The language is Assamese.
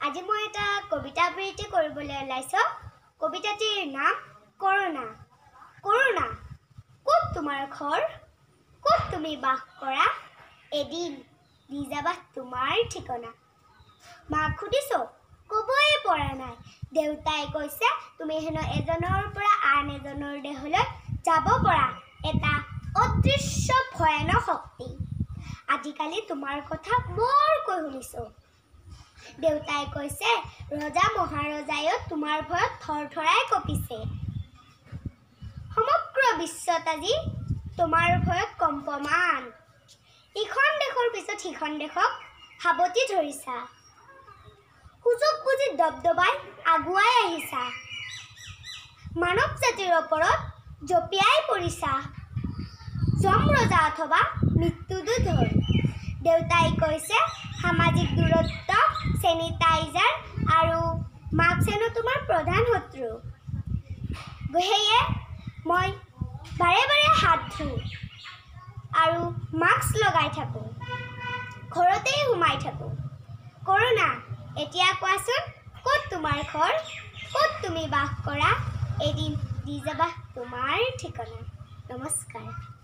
আজি মই এটা কবিতা আবৃত্তি কৰিবলৈ ওলাইছো। কবিতাটিৰ নাম কৰোনা। কৰোনা, ক'ত তোমাৰ ঘৰ? ক'ত তুমি বাস কৰা? এদিন দি যাবা তোমাৰ ঠিকনা। মাক সুধিছো, ক'বই পৰা নাই। দেউতাই কৈছে তুমি হেনো এজনৰ পৰা আন এজনৰ দেহলৈ যাব পৰা এটা অদৃশ্য ভয়ানক শক্তি। আজিকালি তোমাৰ কথা বৰকৈ শুনিছো। দেউতাই কৈছে ৰজা মহাৰজায়ো তোমাৰ ভয়ত থৰথৰাই কঁপিছে। সমগ্ৰ বিশ্বত আজি তোমাৰ ভয়ত কম্পমান। ইখন দেশৰ পিছত সিখন দেশক সাৱটি ধৰিছা। সুযোগ বুজি দবদবাই আগুৱাই আহিছা। মানৱ জাতিৰ ওপৰত জঁপিয়াই পৰিছা। যম ৰজা অথবা মৃত্যুদূত। দেউতাই কৈছে সামাজিক দূৰত্ব, চেনিটাইজাৰ আৰু মাস্ক হেনো তোমাৰ প্ৰধান শত্ৰু। সেয়ে মই বাৰে বাৰে হাত ধুওঁ আৰু মাস্ক লগাই থাকোঁ, ঘৰতেই সোমাই থাকোঁ। কৰোনা, এতিয়া কোৱাচোন ক'ত তোমাৰ ঘৰ? ক'ত তুমি বাস কৰা? এদিন দি যাবা তোমাৰ ঠিকনা। নমস্কাৰ।